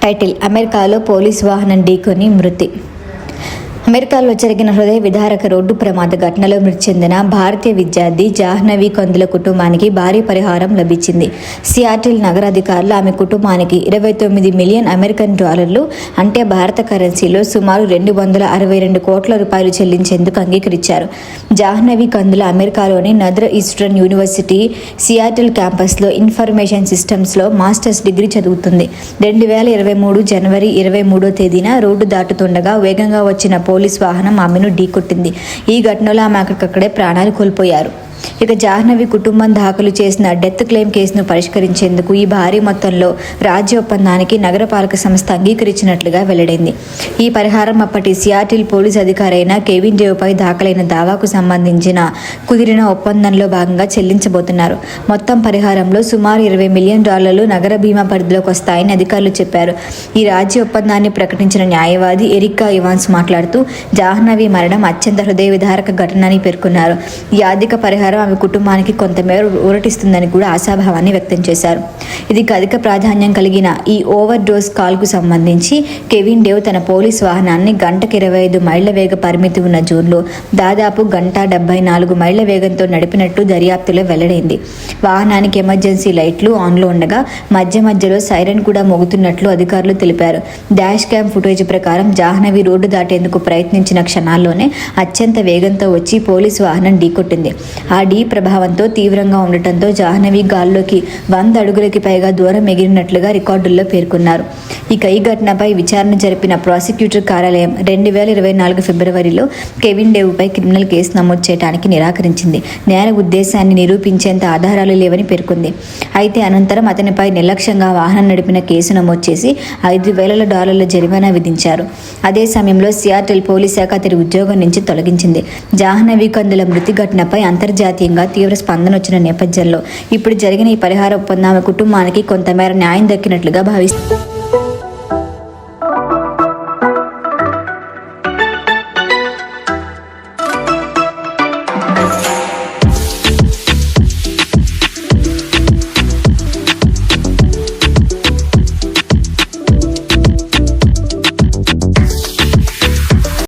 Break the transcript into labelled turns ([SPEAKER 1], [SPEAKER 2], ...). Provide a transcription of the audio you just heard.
[SPEAKER 1] Title: అమెరికాలో police వాహనం ఢీకొని మృతి. అమెరికాలో జరిగిన హృదయ విదారక రోడ్డు ప్రమాద ఘటనలో మృతి చెందిన భారతీయ విద్యార్థి జాహ్నవి కందుల కుటుంబానికి భారీ పరిహారం లభించింది. సియాటిల్ నగర అధికారులు ఆమె కుటుంబానికి 29 మిలియన్ అమెరికన్ డాలర్లు అంటే భారత కరెన్సీలో సుమారు 262 కోట్ల రూపాయలు చెల్లించేందుకు అంగీకరించారు. జాహ్నవి కందుల అమెరికాలోని నదర్ ఈస్టర్న్ యూనివర్సిటీ సియాటిల్ క్యాంపస్లో ఇన్ఫర్మేషన్ సిస్టమ్స్లో మాస్టర్స్ డిగ్రీ చదువుతుంది. 2023 జనవరి 23వ తేదీన రోడ్డు దాటుతుండగా వేగంగా వచ్చిన పోలీస్ వాహనం ఆమెను ఢీకొట్టింది. ఈ ఘటనలో ఆమె అక్కడికక్కడే ప్రాణాలు కోల్పోయారు. ఇక జాహ్నవి కుటుంబం దాఖలు చేసిన డెత్ క్లెయిమ్ కేసును పరిష్కరించేందుకు ఈ భారీ మొత్తంలో రాజ్య ఒప్పందానికి నగరపాలక సంస్థ అంగీకరించినట్లుగా వెల్లడైంది. ఈ పరిహారం అప్పటి సియాటిల్ పోలీస్ అధికారి అయిన కెవిన్ డేవ్పై దాఖలైన దావాకు సంబంధించిన కుదిరిన ఒప్పందంలో భాగంగా చెల్లించబోతున్నారు. మొత్తం పరిహారంలో సుమారు 20 మిలియన్ డాలర్లు నగర బీమా పరిధిలోకి వస్తాయని అధికారులు చెప్పారు. ఈ రాజ్య ఒప్పందాన్ని ప్రకటించిన న్యాయవాది ఎరికా ఇవాన్స్ మాట్లాడుతూ జాహ్నవి మరణం అత్యంత హృదయ విదారక ఘటన అని పేర్కొన్నారు. ఈ ఆర్థిక పరిహారం ఆమె కుటుంబానికి కొంతమేర ఊరటిస్తుందని కూడా ఆశాభావాన్ని వ్యక్తం చేశారు. ఇది అధిక ప్రాధాన్యం కలిగిన ఈ ఓవర్ డోస్ కాల్కు సంబంధించి కెవిన్ డేవ్ తన పోలీస్ వాహనాన్ని గంటకు 25 మైళ్ల వేగ పరిమితి ఉన్న జోన్లో దాదాపు 1:74 మైళ్ల వేగంతో నడిపినట్టు దర్యాప్తులో వెల్లడైంది. వాహనానికి ఎమర్జెన్సీ లైట్లు ఆన్లో ఉండగా మధ్య మధ్యలో సైరన్ కూడా మోగుతున్నట్లు అధికారులు తెలిపారు. డాష్ క్యామ్ ఫుటేజ్ ప్రకారం జాహ్నవి రోడ్డు దాటేందుకు ప్రయత్నించిన క్షణాల్లోనే అత్యంత వేగంతో వచ్చి పోలీసు వాహనం ఢీకొట్టింది. ఆ ఢీ ప్రభావంతో తీవ్రంగా ఉండటంతో జాహ్నవి గాల్లోకి 100 అడుగులకి పైగా దూరం ఎగిరినట్లుగా రికార్డుల్లో పేర్కొన్నారు. ఇక ఈ ఘటనపై విచారణ జరిపిన ప్రాసిక్యూటర్ కార్యాలయం 2024 ఫిబ్రవరిలో కెవిన్ డేవ్పై క్రిమినల్ కేసు నమోదు చేయడానికి నిరాకరించింది. నేర ఉద్దేశాన్ని నిరూపించేంత ఆధారాలు లేవని పేర్కొంది. అయితే అనంతరం అతనిపై నిర్లక్ష్యంగా వాహనం నడిపిన కేసు నమోదు చేసి $5,000 జరిమానా విధించారు. అదే సమయంలో సియాటిల్ పోలీస్ శాఖ అతడి ఉద్యోగం నుంచి తొలగించింది. జాహ్నవి కందుల మృతి ఘటనపై అంతర్జాతీయంగా తీవ్ర స్పందన వచ్చిన నేపథ్యంలో ఇప్పుడు జరిగిన ఈ పరిహార ఒప్పందం కుటుంబానికి కొంతమేర న్యాయం దక్కినట్లుగా భావిస్తుంది.